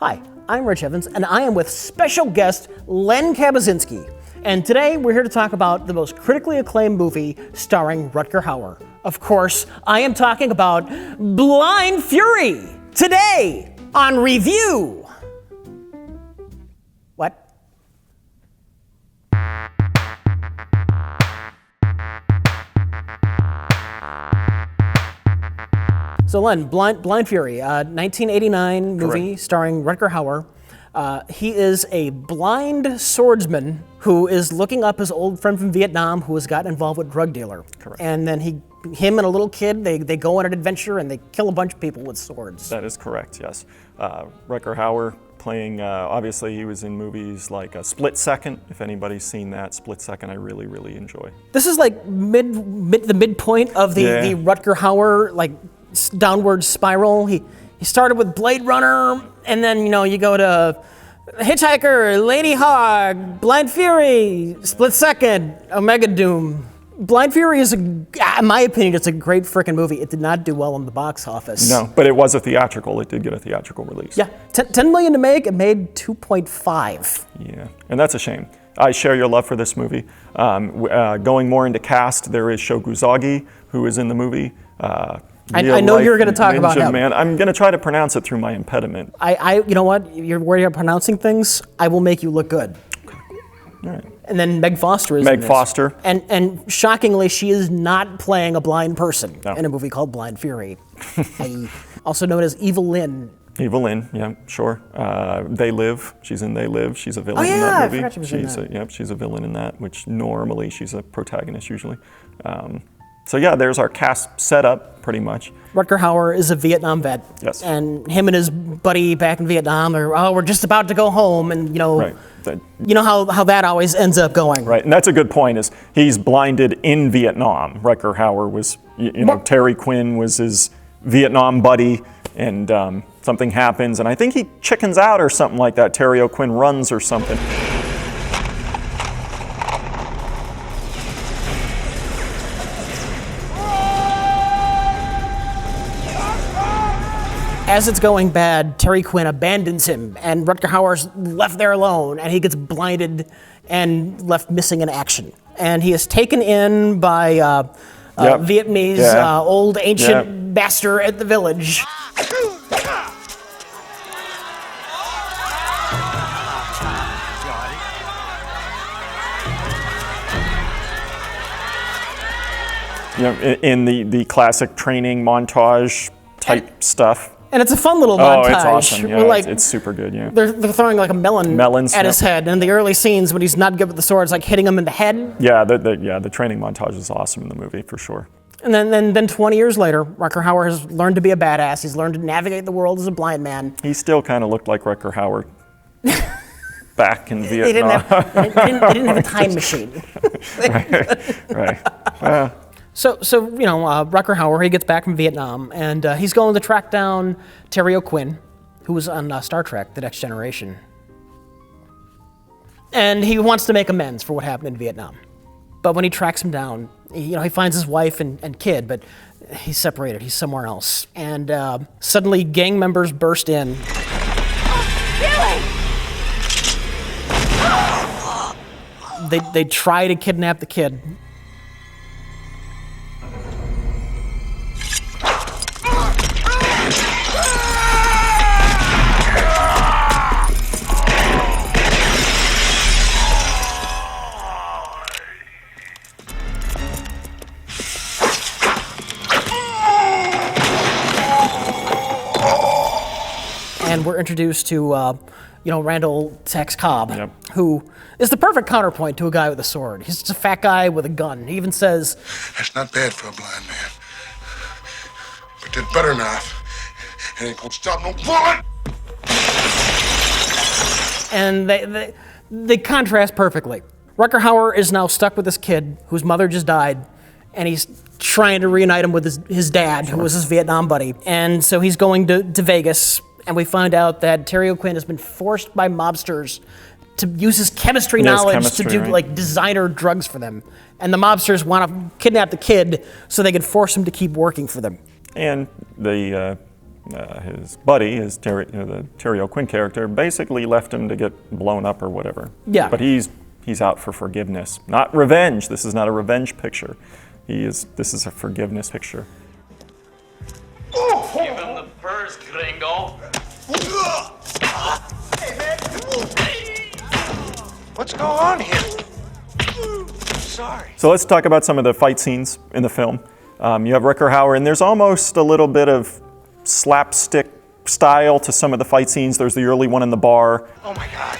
Hi, I'm Rich Evans, and I am with special guest Len Kabasinski. And today we're here to talk about the most critically acclaimed movie starring Rutger Hauer. Of course, I am talking about Blind Fury, today on Review. What? So Len, Blind Fury, 1989 movie Correct. starring Rutger Hauer. He is a blind swordsman who is looking up his old friend from Vietnam who has gotten involved with drug dealer. Correct. And then him and a little kid, they go on an adventure and they kill a bunch of people with swords. That is correct, yes. Rutger Hauer playing, obviously he was in movies like Split Second. If anybody's seen that, Split Second I really, really enjoy. This is like the midpoint of the Rutger Hauer like downward spiral. He started with Blade Runner, and then you go to Hitchhiker, Lady Hog, Blind Fury, Split Second, Omega Doom. Blind Fury is, in my opinion, it's a great freaking movie. It did not do well in the box office. No, but it was a theatrical. It did get a theatrical release. Yeah, 10 million to make. It made 2.5. Yeah, and that's a shame. I share your love for this movie. Going more into cast, there is Shoguzagi, who is in the movie. I know you're going to talk about him. Man. I'm going to try to pronounce it through my impediment. You know what? You're worried about pronouncing things. I will make you look good. All right. And then Meg Foster is in Meg this. Foster. And shockingly, she is not playing a blind person No. in a movie called Blind Fury. Also known as Evil Lynn. Evil Lynn, yeah, sure. They Live. She's in They Live. She's a villain Oh, in yeah, that I movie. forgot she was in that. She's a villain in that, which normally she's a protagonist usually. So yeah, there's our cast setup pretty much. Rutger Hauer is a Vietnam vet. Yes. And him and his buddy back in Vietnam are, we're just about to go home, and Right. you know how that always ends up going. Right, and that's a good point. Is he's blinded in Vietnam. Rutger Hauer was, Terry Quinn was his Vietnam buddy, and something happens, and I think he chickens out or something like that. Terry O'Quinn runs or something. As it's going bad, Terry Quinn abandons him, and Rutger Hauer's left there alone, and he gets blinded and left missing in action. And he is taken in by Vietnamese old ancient master at the village. In the classic training montage type stuff. And it's a fun little montage. Oh, it's awesome. Yeah, where, it's super good, yeah. They're throwing like a melon at his head. And in the early scenes, when he's not good with the sword, it's like hitting him in the head. Yeah, the training montage is awesome in the movie, for sure. And then 20 years later, Rutger Hauer has learned to be a badass. He's learned to navigate the world as a blind man. He still kind of looked like Rutger Hauer back in Vietnam. They didn't have a time machine. Right. So Rutger Hauer, he gets back from Vietnam, and he's going to track down Terry O'Quinn, who was on Star Trek: The Next Generation. And he wants to make amends for what happened in Vietnam. But when he tracks him down, he finds his wife and kid, but he's separated. He's somewhere else. And suddenly, gang members burst in. They try to kidnap the kid. And we're introduced to, Randall Tex Cobb, who is the perfect counterpoint to a guy with a sword. He's just a fat guy with a gun. He even says, "That's not bad for a blind man. But that butter knife, it ain't gonna stop no bullet." And they contrast perfectly. Rutger Hauer is now stuck with this kid whose mother just died, and he's trying to reunite him with his dad, who was his Vietnam buddy. And so he's going to Vegas. And we find out that Terry O'Quinn has been forced by mobsters to use his chemistry knowledge to do like designer drugs for them. And the mobsters want to kidnap the kid so they can force him to keep working for them. And the his buddy, the Terry O'Quinn character, basically left him to get blown up or whatever. Yeah. But he's out for forgiveness, not revenge. This is not a revenge picture. This is a forgiveness picture. Give him the first, gringo. Hey, man. What's going on here? Sorry. So let's talk about some of the fight scenes in the film. You have Rutger Hauer, and there's almost a little bit of slapstick style to some of the fight scenes. There's the early one in the bar. Oh my God.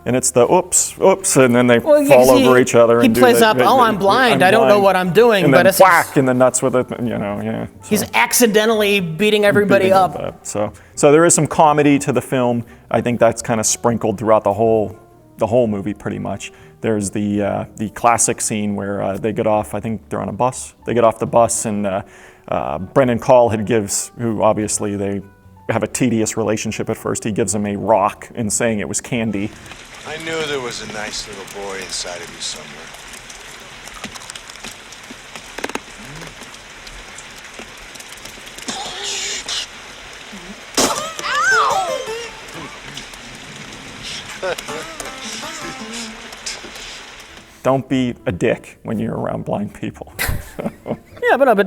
And it's the oops, and then they Well, fall over each other. He and plays do up, oh, I'm blind, I don't know what I'm doing. And but then it's whack in the nuts with it, yeah. He's accidentally beating everybody Beating up. them up. So there is some comedy to the film. I think that's kind of sprinkled throughout the whole movie pretty much. There's the classic scene where they get off, I think they're on a bus. They get off the bus and Brendan Callhead gives, who obviously they have a tedious relationship at first, he gives him a rock and saying it was candy. I knew there was a nice little boy inside of you somewhere. Don't be a dick when you're around blind people. Yeah, but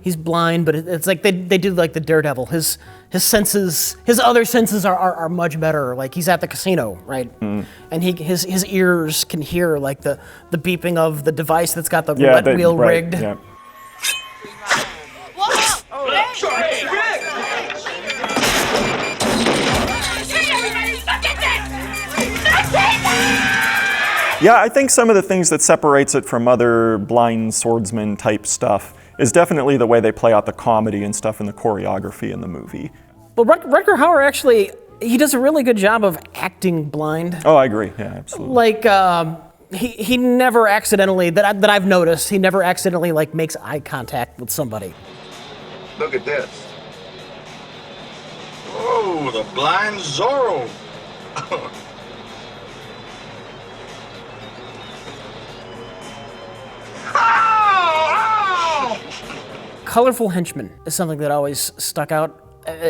he's blind, but it's like they do like the Daredevil. His senses, his other senses are much better. Like he's at the casino, right? And his ears can hear like the beeping of the device that's got the roulette wheel rigged. Yeah. Yeah, I think some of the things that separates it from other blind swordsman type stuff is definitely the way they play out the comedy and stuff and the choreography in the movie. Well, Rutger Hauer actually, he does a really good job of acting blind. Oh, I agree. Yeah, absolutely. Like, he never accidentally, that I've noticed, he never accidentally like makes eye contact with somebody. Look at this. Oh, the blind Zorro. Colorful henchmen is something that always stuck out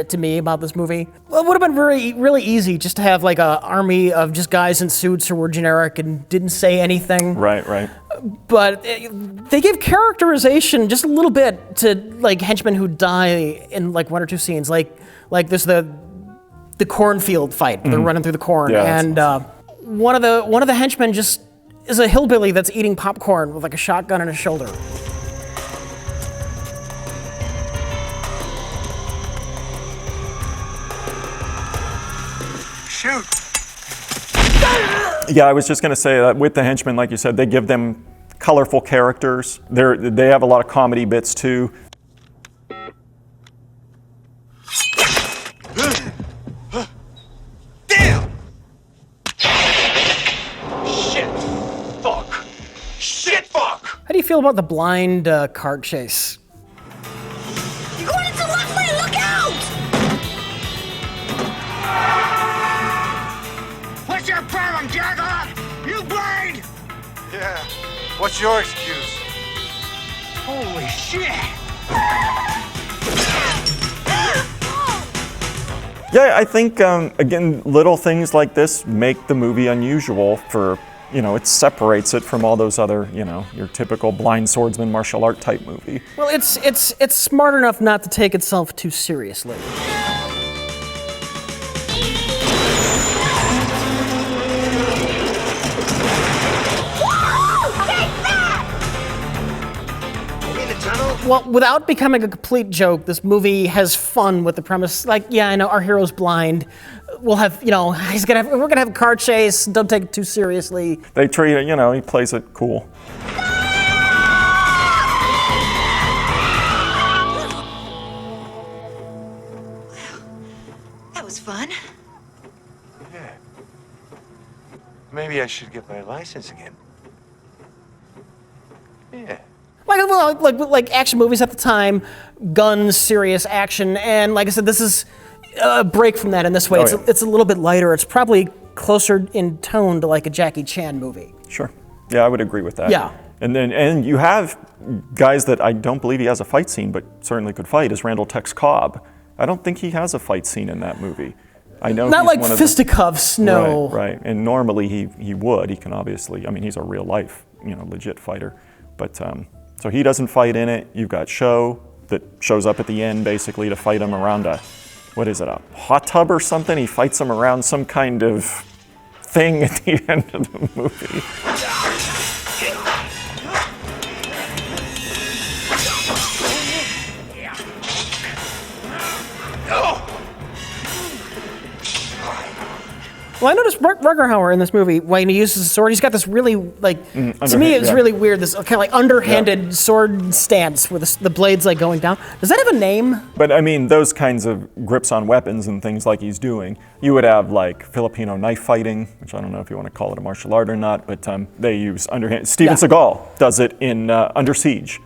to me about this movie. Well, it would have been really easy just to have like an army of just guys in suits who were generic and didn't say anything. Right. But they give characterization just a little bit to like henchmen who die in like one or two scenes. Like there's the cornfield fight. They're running through the corn, and one of the henchmen just is a hillbilly that's eating popcorn with like a shotgun on his shoulder. Shoot. Yeah, I was just going to say that with the henchmen, like you said, they give them colorful characters. They have a lot of comedy bits too. Damn! Shit, fuck! How do you feel about the blind cart chase? You're going into left lane, look out! What's your problem, Jagger? You blind? Yeah. What's your excuse? Holy shit! Yeah, I think, again, little things like this make the movie unusual for, it separates it from all those other, your typical blind swordsman martial art type movie. Well, it's smart enough not to take itself too seriously. Well, without becoming a complete joke, this movie has fun with the premise. Like, yeah, I know our hero's blind. We'll have, we're gonna have a car chase. Don't take it too seriously. They treat it, he plays it cool. That was fun. Yeah. Maybe I should get my license again. Yeah. Like action movies at the time, guns, serious action, and like I said, this is a break from that in this way. It's a little bit lighter. It's probably closer in tone to like a Jackie Chan movie. Sure. Yeah, I would agree with that. Yeah. And you have guys that I don't believe he has a fight scene, but certainly could fight, is Randall Tex Cobb. I don't think he has a fight scene in that movie. I know Not he's like one of fisticuffs, no. Right. And normally he would. He can obviously, I mean, he's a real life, legit fighter. But so he doesn't fight in it. You've got Sho that shows up at the end basically to fight him around a hot tub or something? He fights him around some kind of thing at the end of the movie. Well, I noticed Rutger Hauer in this movie, when he uses a sword, he's got this really, to me it was really weird, this kind of like underhanded sword stance where the blade's like going down. Does that have a name? But I mean, those kinds of grips on weapons and things like he's doing, you would have like Filipino knife fighting, which I don't know if you want to call it a martial art or not, but they use underhand. Steven Seagal does it in Under Siege.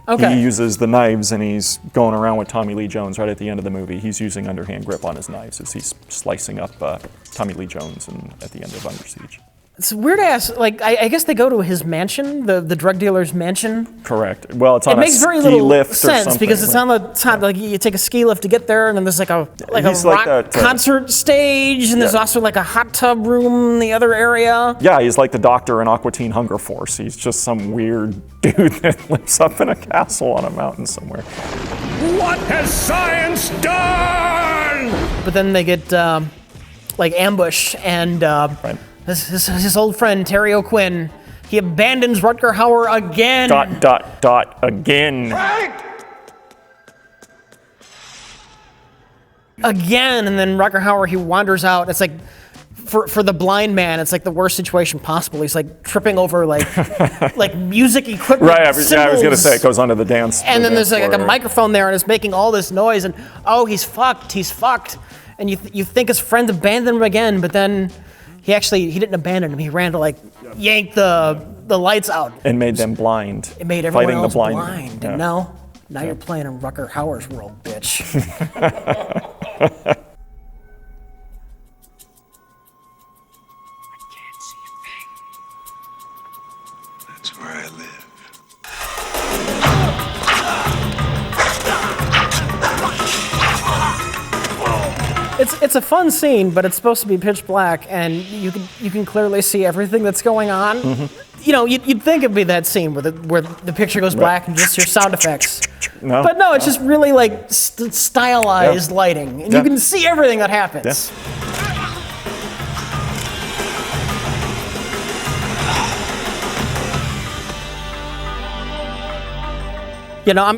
Okay. He uses the knives and he's going around with Tommy Lee Jones right at the end of the movie. He's using underhand grip on his knives as he's slicing up Tommy Lee Jones at the end of Under Siege. It's weird ass, I guess they go to his mansion, the drug dealer's mansion. Correct. Well, it's on a ski lift or something. It makes very little sense because it's on the top, like you take a ski lift to get there and then there's like a rock concert stage and there's also like a hot tub room in the other area. Yeah, he's like the doctor in Aqua Teen Hunger Force. He's just some weird dude that lives up in a castle on a mountain somewhere. What has science done? But then they get ambushed and his old friend Terry O'Quinn, he abandons Rutger Hauer again. ... again. Frank! Again, and then Rutger Hauer, he wanders out. It's like, for the blind man, it's like the worst situation possible. He's like tripping over like music equipment. Right, I was going to say, it goes onto the dance. And then there's like a microphone there and it's making all this noise and he's fucked. And you think his friend abandoned him again, but then he didn't abandon him. He ran to yank the lights out. And made them blind. It made everyone else blind. Yeah. And now you're playing in Rutger Hauer's world, bitch. That's where I live. It's a fun scene, but it's supposed to be pitch black, and you can clearly see everything that's going on. Mm-hmm. You'd think it'd be that scene where the picture goes black and just your sound effects. No, but no, it's just really stylized lighting, and you can see everything that happens. Yeah.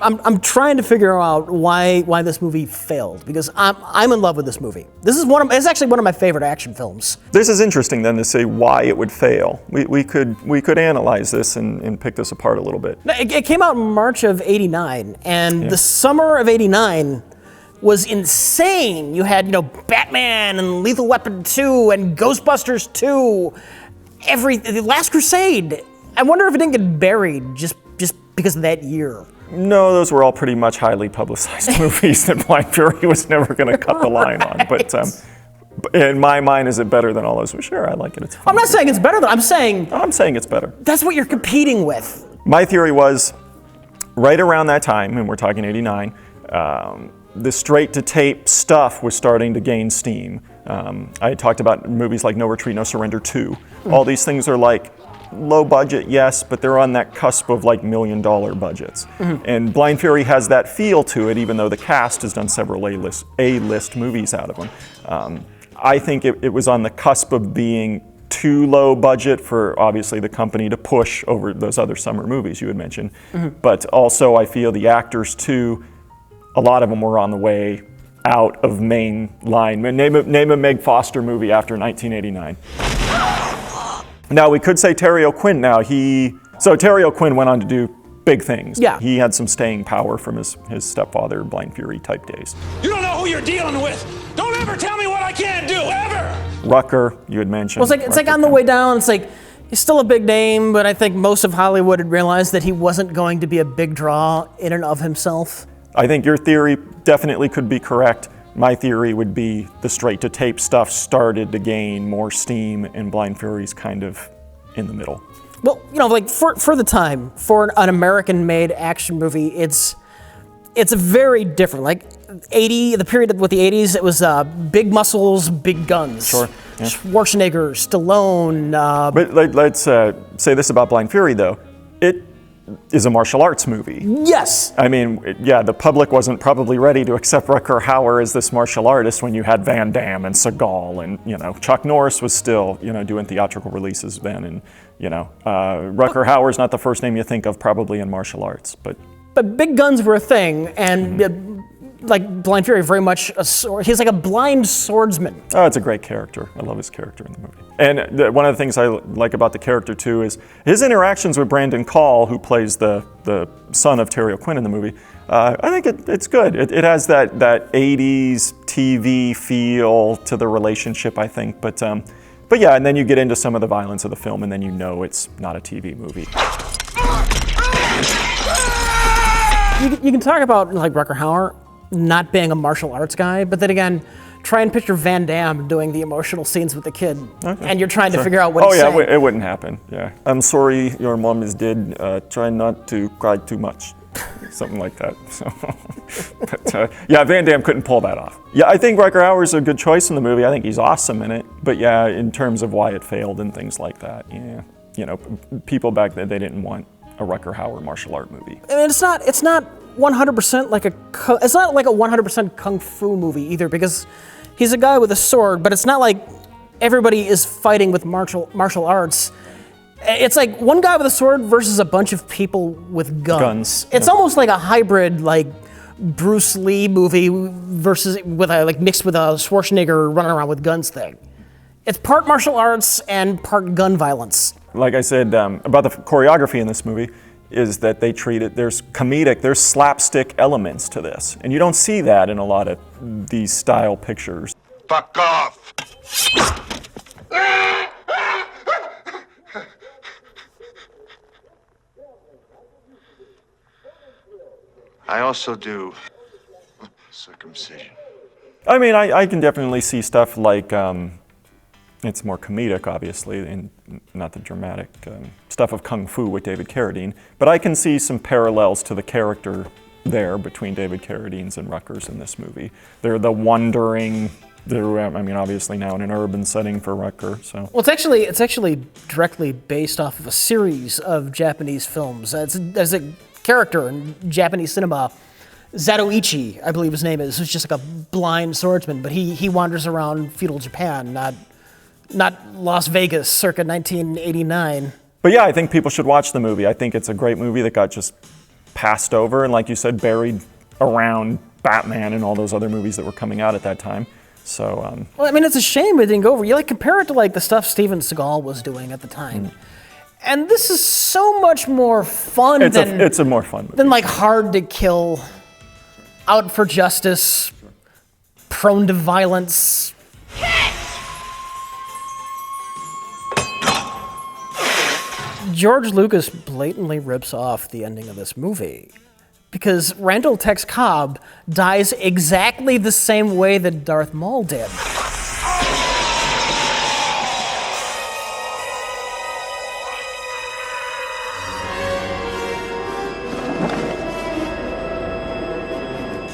I'm trying to figure out why this movie failed, because I'm in love with this movie. It's actually one of my favorite action films. This is interesting then to say why it would fail. We could analyze this and pick this apart a little bit. It came out in March of '89, and the summer of '89 was insane. You had Batman and Lethal Weapon 2 and Ghostbusters 2, the Last Crusade. I wonder if it didn't get buried just because of that year. No, those were all pretty much highly publicized movies that Blind Fury was never going to cut the line on. But in my mind, is it better than all those? Well, sure, I like it. It's fun. I'm not saying it's better. I'm saying it's better. That's what you're competing with. My theory was, right around that time, and we're talking '89, the straight-to-tape stuff was starting to gain steam. I talked about movies like No Retreat, No Surrender 2. All these things are like low budget, yes, but they're on that cusp of $1 million budgets. Mm-hmm. And Blind Fury has that feel to it, even though the cast has done several A-list movies out of them. I think it was on the cusp of being too low budget for, obviously, the company to push over those other summer movies you had mentioned. Mm-hmm. But also, I feel the actors, too, a lot of them were on the way out of main line. Name a Meg Foster movie after 1989. Now, we could say Terry O'Quinn now. So Terry O'Quinn went on to do big things. Yeah. He had some staying power from his stepfather, Blind Fury type days. You don't know who you're dealing with. Don't ever tell me what I can't do, ever! Rutger, you had mentioned. Well, it's like on the way down, it's like, he's still a big name, but I think most of Hollywood had realized that he wasn't going to be a big draw in and of himself. I think your theory definitely could be correct. My theory would be the straight-to-tape stuff started to gain more steam, and Blind Fury's kind of in the middle. Well, like for the time, for an American-made action movie, it's a very different. Like the period with the 80s, it was big muscles, big guns. Sure. Yeah. Schwarzenegger, Stallone. But let's say this about Blind Fury, though. It is a martial arts movie. Yes. I mean, the public wasn't probably ready to accept Rutger Hauer as this martial artist when you had Van Damme and Seagal and, Chuck Norris was still, doing theatrical releases then. And, Rutger Hauer's not the first name you think of probably in martial arts, but big guns were a thing, and like Blind Fury, very much he's like a blind swordsman. Oh, it's a great character. I love his character in the movie. And one of the things I like about the character too is his interactions with Brandon Call, who plays the son of Terry O'Quinn in the movie. I think it's good. It has that 80s TV feel to the relationship, I think. But yeah, and then you get into some of the violence of the film, and then it's not a TV movie. You can talk about like Rutger Hauer not being a martial arts guy, but then again, try and picture Van Damme doing the emotional scenes with the kid, and you're trying to figure out what he's saying. It wouldn't happen. Yeah, I'm sorry your mom is dead. Try not to cry too much, something like that. So, but Van Damme couldn't pull that off. Yeah, I think Rutger Hauer's a good choice in the movie. I think he's awesome in it. But yeah, in terms of why it failed and things like that, people back then, they didn't want a Rutger Hauer martial art movie. I mean, it's not 100% like it's not like a 100% kung fu movie either, because he's a guy with a sword, but it's not like everybody is fighting with martial arts. It's like one guy with a sword versus a bunch of people with guns. It's almost like a hybrid, like Bruce Lee movie versus mixed with a Schwarzenegger running around with guns thing. It's part martial arts and part gun violence. Like I said about the choreography in this movie, is that they treat it, there's slapstick elements to this. And you don't see that in a lot of these style pictures. Fuck off! I also do circumcision. I mean, I can definitely see stuff like, it's more comedic, obviously, and not the dramatic stuff of Kung Fu with David Carradine. But I can see some parallels to the character there between David Carradine's and Rutger's in this movie. They're the wandering. Obviously now in an urban setting for Rutger. So. Well, it's actually directly based off of a series of Japanese films. There's a character in Japanese cinema, Zatoichi, I believe his name is, who's just like a blind swordsman, but he wanders around feudal Japan, not Las Vegas circa 1989. But yeah, I think people should watch the movie. I think it's a great movie that got just passed over and, like you said, buried around Batman and all those other movies that were coming out at that time. So, well, I mean, it's a shame it didn't go over. You compare it to the stuff Steven Seagal was doing at the time. And this is so much more fun it's a more fun movie. Than Hard to Kill, Out for Justice, Prone to Violence. George Lucas blatantly rips off the ending of this movie because Randall Tex Cobb dies exactly the same way that Darth Maul did.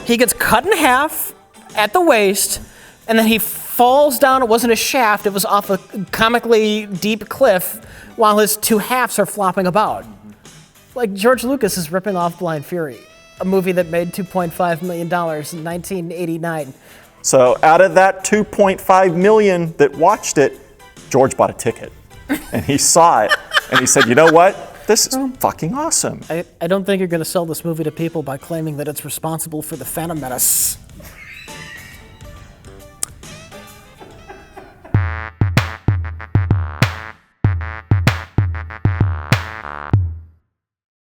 He gets cut in half at the waist, and then he falls down. It wasn't a shaft, it was off a comically deep cliff while his two halves are flopping about. George Lucas is ripping off Blind Fury, a movie that made $2.5 million in 1989. So out of that 2.5 million that watched it, George bought a ticket. And he saw it, and he said, you know what? This is fucking awesome. I don't think you're going to sell this movie to people by claiming that it's responsible for the Phantom Menace.